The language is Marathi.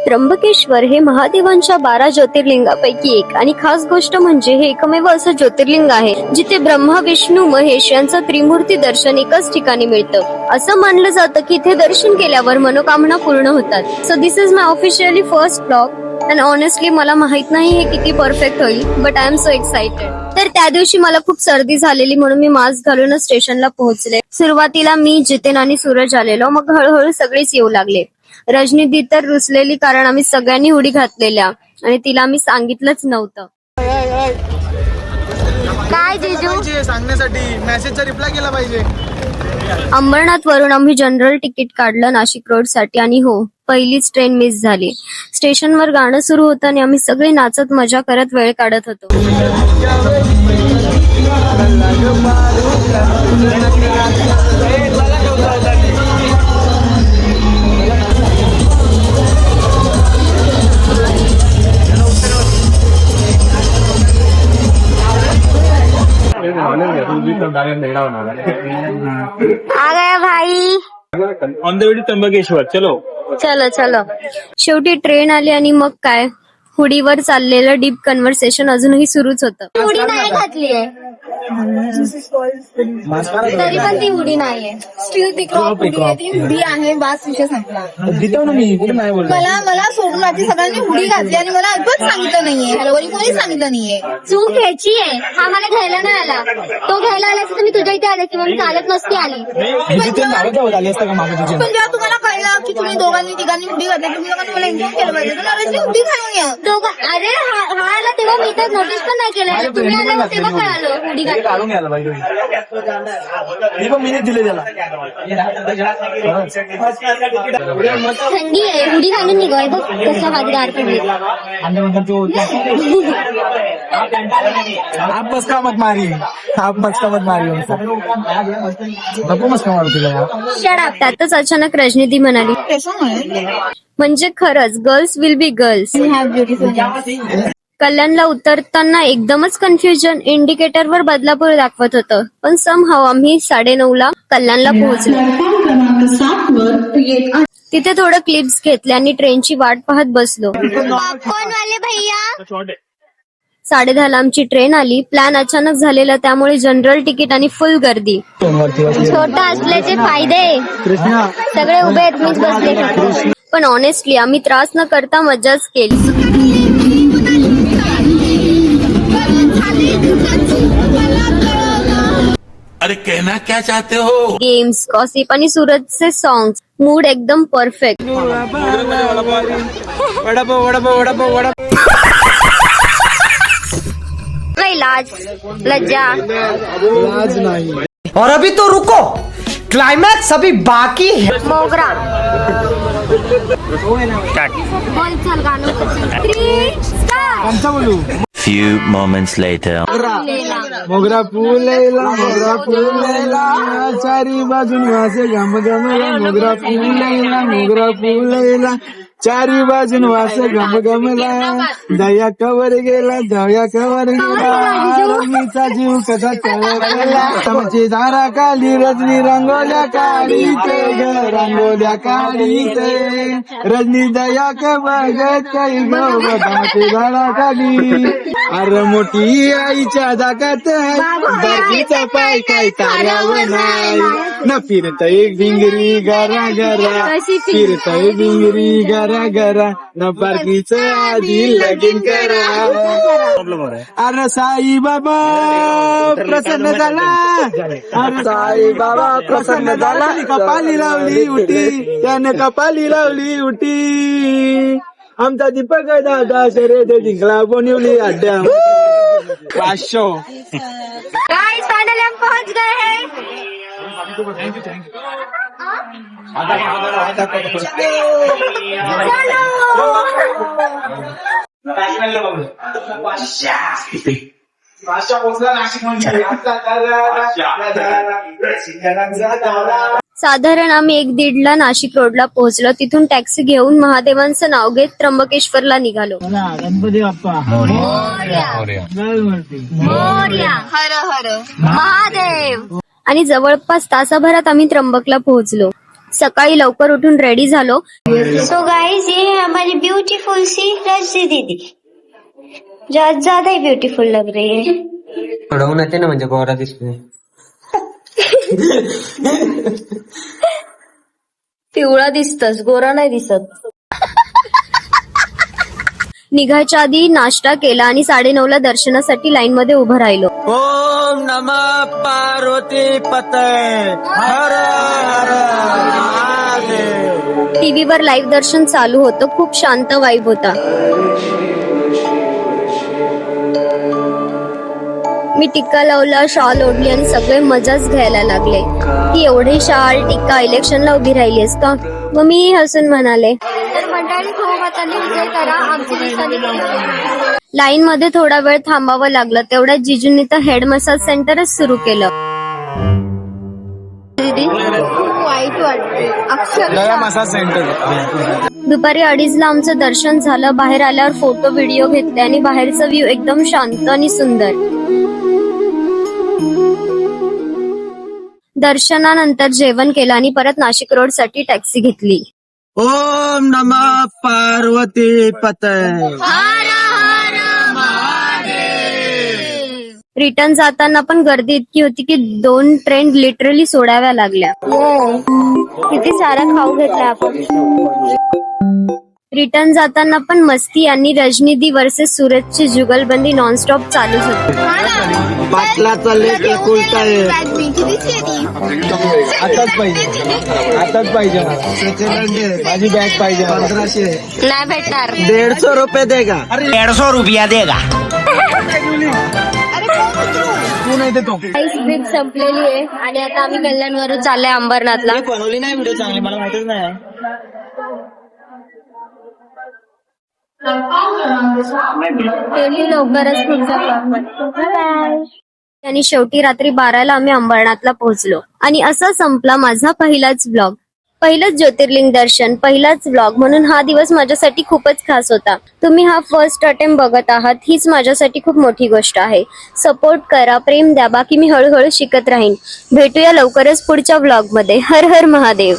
त्र्यंबकेश्वर हे महादेवांच्या 12 ज्योतिर्लिंगापैकी एक आणि खास गोष्ट म्हणजे हे एकमेव असं ज्योतिर्लिंग आहे जिथे ब्रह्मा विष्णू महेश यांचं त्रिमूर्ती दर्शन एकाच ठिकाणी मिळतं. असं मानलं जातं की इथे दर्शन केल्यावर मनोकामना पूर्ण होतात. So this is my officially first blog and honestly मला माहित नाही हे किती परफेक्ट होईल, but I am so excited. तर त्या दिवशी मला खूप सर्दी झालेली म्हणून मी मास्क घालूनच स्टेशनला पोहोचले. सुरुवातीला मी, जितेन आणि सूरज आलेलो, मग हळूहळू सगळेच येऊ लागले. रजनी तर रुसलेली कारण आम्ही सगळ्यांनी उडी घातलेल्या आणि तिला आम्ही सांगितलंच नव्हतं. काय जिजू सांगण्यासाठी मेसेजचा रिप्लाय केला पाहिजे. अंबरनाथ वरून आम्ही जनरल तिकीट काढलं नाशिक रोड साठी आणि हो, पहिलीच ट्रेन मिस झाली. स्टेशनवर गाणं सुरू होतं आणि आम्ही सगळे नाचत मजा करत वेळ काढत होतो. आ गया भाई. On the way to Trimbakeshwar. चलो चलो चलो. शेवटी ट्रेन आली आणि मग काय, हुडीवर चाललेलं डीप कन्व्हर्सेशन अजूनही सुरूच होतं. हुडी नाही घातली आहे तरी पण ती हुडी नाहीये. स्टील ती क्रॉप हुडी आहे, ती हुडी आहे. बास विषय संपला. मला सोडून माझी सगळ्यांनी हुडी घातली आणि मला अजिबात सांगितलं नाहीये. हॅलोवरी कोणी सांगितलं नाहीये. चूक घ्यायची आहे. हा मला घ्यायला नाही आला. तो घ्यायला आला असता तर मी तुझ्या इथे आले किंवा मी चालत नसती आली. पण जेव्हा तुम्हाला कळलं की तुम्ही दोघांनी तिघांनी हुडी घातली, तुम्ही लोकांनी मला इन्फॉर्म केलं पाहिजे तर नरेशने हुडी घालून या. अरे हा आला तेव्हा मी तर नोटीस पण नाही केलं. तुम्ही आल्यावर तेव्हा कळालं हुडी काढून घ्यायला पाहिजे. मिनिट दिले त्याला. थंडी आहे, हुडी घालून निघाय बघ कसं हात गार पडले. आप मस्का मत मारी, आप मस्का मत मारी. नको मस्का मारू तिला. शट. त्यातच अचानक रजनीदी म्हणाली, म्हणजे खरंच गर्ल्स विल बी गर्ल्स. कल्याणला उतरताना एकदमच कन्फ्युजन. इंडिकेटरवर बदलापूर दाखवत होतं, पण समहाव आम्ही 9:30ला कल्याणला पोहोचलो. तिथे थोडं क्लिप्स घेतले आणि ट्रेनची वाट पाहत बसलो. पॉपकॉर्नवाले भैया. 10:30ला आमची ट्रेन आली. प्लॅन अचानक झालेला त्यामुळे जनरल तिकीट आणि फुल गर्दी. छोटा असल्याचे फायदे. सगळे उभे आहेत, मीच बसले. पण ऑनेस्टली आम्ही त्रास न करता मजाच केली. अरे कहना क्या चाहते हो. गेम्स, गॉसिप आणि सूरजचे सॉंग्स. मूड एकदम परफेक्ट. नाही लाज लज्जा. लाज नाही. और अभी तो रुको, क्लाइमैक्स अभी बाकी है. मोगरा. बोल चल गाणं. बोलू. Few moments later. मोगरा फुलेला, मोगरा फुलेला, चारी बाजून वासे घम घमला. मोगरा फुलेला, मोगरा फुलेला, चारी बाजून वासे घम घमला. दया कवर गेला, दया कवर गेला, रजनीचा जीव कसा चळवळला. समची झाडा खाली रजनी रंगोल्या काढीते ग, रंगोल्या काढीते. रजनी दया का बघत काही गवताची झाडा खाली. अरे मोठी आईच्या दागात बाकीचा पाय काय ताऱ्यावर नाही. न फिरत एक भिंगरी गरा गरा, फिरत एक भिंगरी गरा गरा, न बारकीच आधी लगीन करा. अरे साई बाबा प्रसन्न झाला, अरे साई बाबा प्रसन्न झाला. कपाली लावली उठी, त्याने कपाली लावली उठी. आमचा दीपक दादा शर्यत जिंकला बनवली अड्डा. 500. गाइस फाइनली हम पहुंच गए हैं. साधारण आम्ही 1:30ला नाशिक रोडला पोहोचलो. तिथून टॅक्सी घेऊन महादेवांचं नाव घेत त्र्यंबकेश्वरला निघालो. गणपती बाप्पा मोरया. हर हर महादेव. आणि जवळपास तासाभरात आम्ही त्र्यंबकला पोहोचलो. सकाळी लवकर उठून रेडी झालो. सो गाइस, ये है हमारी ब्यूटीफुल सी रजनी दीदी, जो आज ज्यादा ही ब्यूटीफुल लग रही है. थोडं येते ना म्हणजे गोरा दिसतोय. पिवळा दिसतस, गोरा नाही दिसत. निघायच्या आधी नाश्ता केला आणि 9:30ला दर्शनासाठी लाईन मध्ये उभं राहिलो. ओम नमः पार्वती पतये हर हर महादेव. टीव्हीवर लाईव्ह दर्शन चालू होतं. खूप शांत वाईब होता. मी टिक्का लावला, शॉल ओढली आणि सगळे मजाच घ्यायला लागले की एवढे शाल टिक्का इलेक्शनला उभी राहिलीस का. मग मी हसून म्हणाले, लाईन मध्ये थोडा वेळ थांबावं लागलं. तेवढ्यात जिजूंनी तर हेड मसाज सेंटरच सुरू केलं. वाईट वाटते. Massage centre. दुपारी 2:30ला आमचं दर्शन झालं. बाहेर आल्यावर फोटो व्हिडिओ घेतले आणि बाहेरचा व्ह्यू एकदम शांत आणि सुंदर. दर्शनानंतर जेवण केलं आणि परत नाशिक रोड साठी टॅक्सी घेतली. ओम नमः पार्वती पतये. रिटर्न जाताना पण गर्दी इतकी होती की 2 ट्रेन लिटरली सोडाव्या लागल्या. किती सारा खाऊ घेतला आपण. रिटर्न जाताना पण मस्ती आणि रजनीदी वर्सेस सूरजची जुगलबंदी नॉनस्टॉप चालूच होती. पाटलाचा लेख एकुलता आहे. आताच पाहिजे माझी बॅग पाहिजे. 1500 नाही भेटणार. 150 रुपये देगा. 150 रुपया देगा. तू नाही देतो. ट्रिप संपलेली आहे आणि आता आम्ही कल्याणवरून चाललोय अंबरनाथला. बनवली नाही व्हिडिओ चांगली, मला माहितच नाही. लवकरच पुढचा vlog. आणि शेवटी रात्री 12ला आम्ही अंबरनाथला पोहोचलो. आणि असा संपला माझा पहिलाच ब्लॉग. पहिलंच ज्योतिर्लिंग दर्शन, पहिलाच ब्लॉग, म्हणून हा दिवस माझ्यासाठी खूपच खास होता. तुम्ही हा फर्स्ट अटेम्प्ट बघत आहात, हीच माझ्यासाठी खूप मोठी गोष्ट आहे. सपोर्ट करा, प्रेम द्या. बाकी मी हळूहळू शिकत राहीन. भेटूया लवकरच पुढच्या ब्लॉग मध्ये. हर हर महादेव.